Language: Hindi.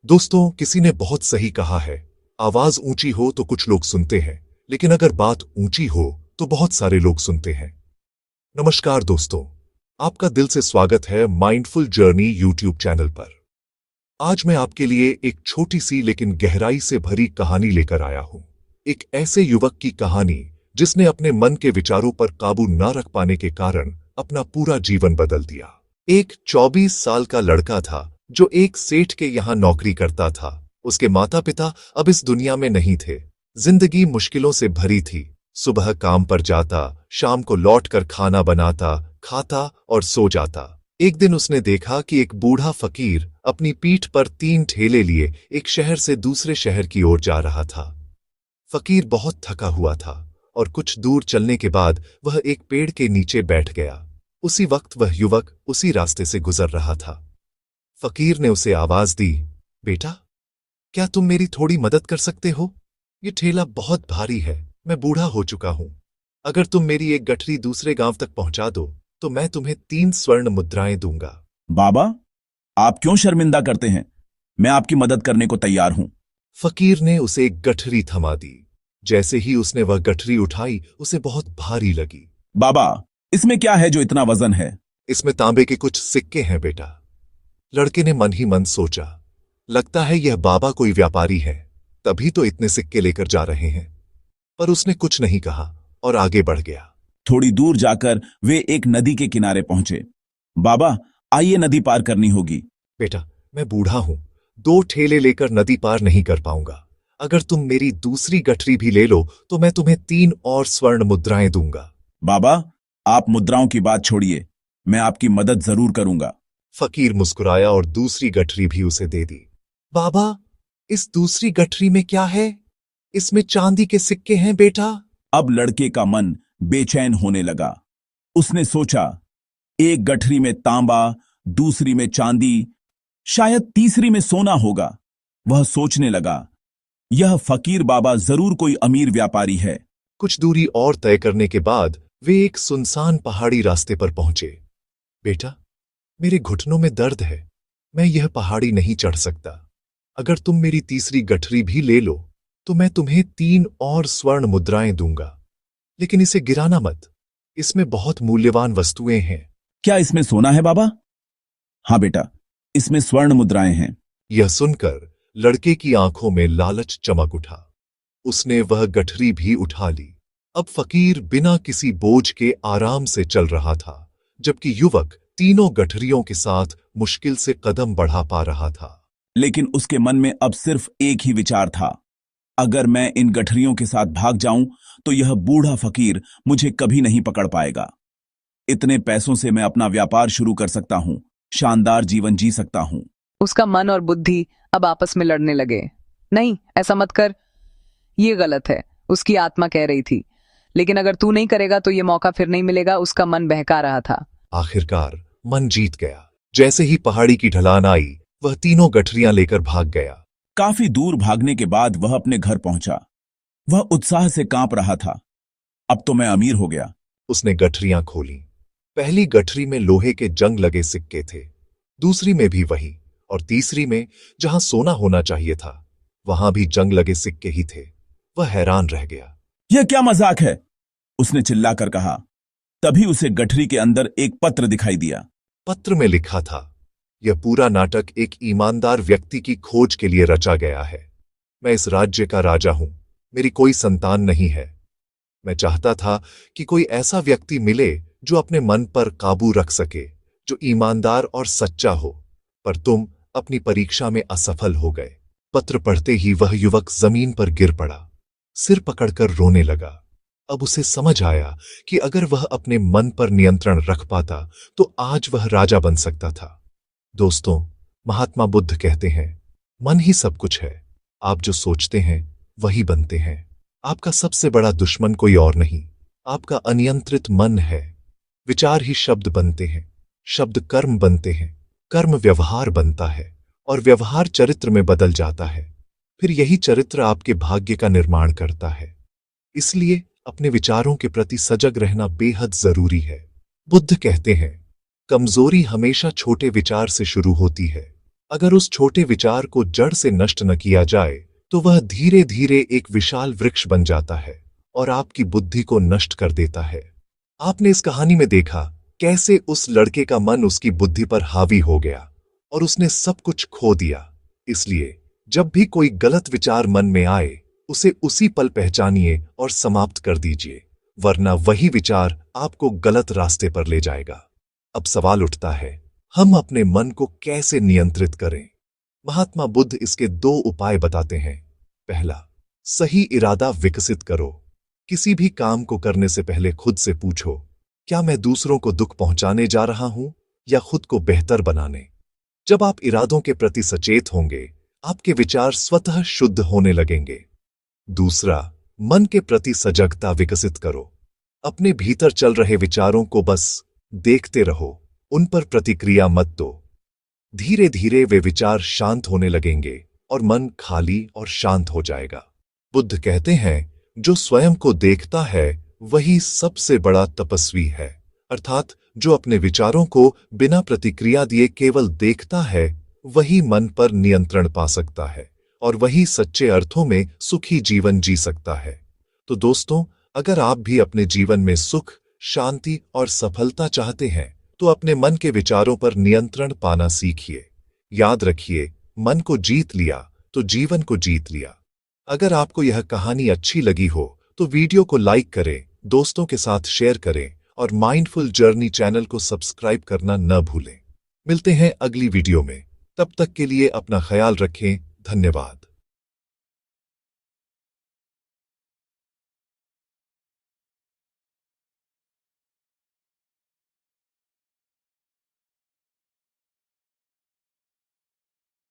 दोस्तों, किसी ने बहुत सही कहा है, आवाज ऊंची हो तो कुछ लोग सुनते हैं, लेकिन अगर बात ऊंची हो तो बहुत सारे लोग सुनते हैं। नमस्कार दोस्तों, आपका दिल से स्वागत है माइंडफुल जर्नी यूट्यूब चैनल पर। आज मैं आपके लिए एक छोटी सी लेकिन गहराई से भरी कहानी लेकर आया हूं। एक ऐसे युवक की कहानी जिसने अपने मन के विचारों पर काबू न रख पाने के कारण अपना पूरा जीवन बदल दिया। एक 24 साल का लड़का था जो एक सेठ के यहाँ नौकरी करता था। उसके माता पिता अब इस दुनिया में नहीं थे। जिंदगी मुश्किलों से भरी थी। सुबह काम पर जाता, शाम को लौटकर खाना बनाता, खाता और सो जाता। एक दिन उसने देखा कि एक बूढ़ा फकीर अपनी पीठ पर 3 ठेले लिए एक शहर से दूसरे शहर की ओर जा रहा था। फकीर बहुत थका हुआ था और कुछ दूर चलने के बाद वह एक पेड़ के नीचे बैठ गया। उसी वक्त वह युवक उसी रास्ते से गुजर रहा था। फकीर ने उसे आवाज दी, बेटा, क्या तुम मेरी थोड़ी मदद कर सकते हो? ये ठेला बहुत भारी है, मैं बूढ़ा हो चुका हूं। अगर तुम मेरी एक गठरी दूसरे गांव तक पहुंचा दो तो मैं तुम्हें 3 स्वर्ण मुद्राएं दूंगा। बाबा, आप क्यों शर्मिंदा करते हैं? मैं आपकी मदद करने को तैयार हूं। फकीर ने उसे एक गठरी थमा दी। जैसे ही उसने वह गठरी उठाई, उसे बहुत भारी लगी। बाबा, इसमें क्या है जो इतना वजन है? इसमें तांबे के कुछ सिक्के हैं बेटा। लड़के ने मन ही मन सोचा, लगता है यह बाबा कोई व्यापारी है, तभी तो इतने सिक्के लेकर जा रहे हैं। पर उसने कुछ नहीं कहा और आगे बढ़ गया। थोड़ी दूर जाकर वे एक नदी के किनारे पहुंचे। बाबा, आइए, नदी पार करनी होगी। बेटा, मैं बूढ़ा हूं, 2 ठेले लेकर नदी पार नहीं कर पाऊंगा। अगर तुम मेरी दूसरी गठरी भी ले लो तो मैं तुम्हें 3 और स्वर्ण मुद्राएं दूंगा। बाबा, आप मुद्राओं की बात छोड़िए, मैं आपकी मदद जरूर करूंगा। फकीर मुस्कुराया और दूसरी गठरी भी उसे दे दी। बाबा, इस दूसरी गठरी में क्या है? इसमें चांदी के सिक्के हैं बेटा। अब लड़के का मन बेचैन होने लगा। उसने सोचा, एक गठरी में तांबा, दूसरी में चांदी, शायद तीसरी में सोना होगा। वह सोचने लगा, यह फकीर बाबा जरूर कोई अमीर व्यापारी है। कुछ दूरी और तय करने के बाद वे एक सुनसान पहाड़ी रास्ते पर पहुंचे। बेटा, मेरे घुटनों में दर्द है, मैं यह पहाड़ी नहीं चढ़ सकता। अगर तुम मेरी तीसरी गठरी भी ले लो तो मैं तुम्हें 3 और स्वर्ण मुद्राएं दूंगा, लेकिन इसे गिराना मत, इसमें बहुत मूल्यवान वस्तुएं हैं। क्या इसमें सोना है बाबा? हाँ बेटा, इसमें स्वर्ण मुद्राएं हैं। यह सुनकर लड़के की आंखों में लालच चमक उठा। उसने वह गठरी भी उठा ली। अब फकीर बिना किसी बोझ के आराम से चल रहा था, जबकि युवक तीनों गठरियों के साथ मुश्किल से कदम बढ़ा पा रहा था। लेकिन उसके मन में अब सिर्फ एक ही विचार था, अगर मैं इन गठरियों के साथ भाग जाऊं तो यह बूढ़ा फकीर मुझे कभी नहीं पकड़ पाएगा। इतने पैसों से मैं अपना व्यापार शुरू कर सकता हूं, शानदार जीवन जी सकता हूं। उसका मन और बुद्धि अब आपस में लड़ने लगे। नहीं, ऐसा मत कर, ये गलत है, उसकी आत्मा कह रही थी। लेकिन अगर तू नहीं करेगा तो ये मौका फिर नहीं मिलेगा, उसका मन बहका रहा था। आखिरकार मन जीत गया। जैसे ही पहाड़ी की ढलान आई, वह तीनों गठरियां लेकर भाग गया। काफी दूर भागने के बाद वह अपने घर पहुंचा। वह उत्साह से कांप रहा था, अब तो मैं अमीर हो गया। उसने गठरियां खोली। पहली गठरी में लोहे के जंग लगे सिक्के थे, दूसरी में भी वही, और तीसरी में, जहां सोना होना चाहिए था, वहां भी जंग लगे सिक्के ही थे। वह हैरान रह गया। यह क्या मजाक है? उसने चिल्लाकर कहा। तभी उसे गठरी के अंदर एक पत्र दिखाई दिया। पत्र में लिखा था, यह पूरा नाटक एक ईमानदार व्यक्ति की खोज के लिए रचा गया है। मैं इस राज्य का राजा हूं, मेरी कोई संतान नहीं है। मैं चाहता था कि कोई ऐसा व्यक्ति मिले जो अपने मन पर काबू रख सके, जो ईमानदार और सच्चा हो, पर तुम अपनी परीक्षा में असफल हो गए। पत्र पढ़ते ही वह युवक जमीन पर गिर पड़ा, सिर पकड़कर रोने लगा। अब उसे समझ आया कि अगर वह अपने मन पर नियंत्रण रख पाता तो आज वह राजा बन सकता था। दोस्तों, महात्मा बुद्ध कहते हैं, मन ही सब कुछ है। आप जो सोचते हैं वही बनते हैं। आपका सबसे बड़ा दुश्मन कोई और नहीं, आपका अनियंत्रित मन है। विचार ही शब्द बनते हैं, शब्द कर्म बनते हैं, कर्म व्यवहार बनता है, और व्यवहार चरित्र में बदल जाता है। फिर यही चरित्र आपके भाग्य का निर्माण करता है। इसलिए अपने विचारों के प्रति सजग रहना बेहद जरूरी है। बुद्ध कहते हैं, कमजोरी हमेशा छोटे विचार से शुरू होती है, अगर उस छोटे विचार को जड़ से नष्ट न किया जाए तो वह धीरे धीरे एक विशाल वृक्ष बन जाता है और आपकी बुद्धि को नष्ट कर देता है। आपने इस कहानी में देखा कैसे उस लड़के का मन उसकी बुद्धि पर हावी हो गया और उसने सब कुछ खो दिया। इसलिए जब भी कोई गलत विचार मन में आए उसे उसी पल पहचानिए और समाप्त कर दीजिए, वरना वही विचार आपको गलत रास्ते पर ले जाएगा। अब सवाल उठता है, हम अपने मन को कैसे नियंत्रित करें? महात्मा बुद्ध इसके 2 उपाय बताते हैं। पहला, सही इरादा विकसित करो। किसी भी काम को करने से पहले खुद से पूछो, क्या मैं दूसरों को दुख पहुंचाने जा रहा हूं या खुद को बेहतर बनाने? जब आप इरादों के प्रति सचेत होंगे, आपके विचार स्वतः शुद्ध होने लगेंगे। दूसरा, मन के प्रति सजगता विकसित करो। अपने भीतर चल रहे विचारों को बस देखते रहो, उन पर प्रतिक्रिया मत दो। धीरे धीरे वे विचार शांत होने लगेंगे और मन खाली और शांत हो जाएगा। बुद्ध कहते हैं, जो स्वयं को देखता है वही सबसे बड़ा तपस्वी है। अर्थात जो अपने विचारों को बिना प्रतिक्रिया दिए केवल देखता है वही मन पर नियंत्रण पा सकता है और वही सच्चे अर्थों में सुखी जीवन जी सकता है। तो दोस्तों, अगर आप भी अपने जीवन में सुख, शांति और सफलता चाहते हैं तो अपने मन के विचारों पर नियंत्रण पाना सीखिए। याद रखिए, मन को जीत लिया तो जीवन को जीत लिया। अगर आपको यह कहानी अच्छी लगी हो तो वीडियो को लाइक करें, दोस्तों के साथ शेयर करें और माइंडफुल जर्नी चैनल को सब्सक्राइब करना न भूलें। मिलते हैं अगली वीडियो में, तब तक के लिए अपना ख्याल रखें। धन्यवाद।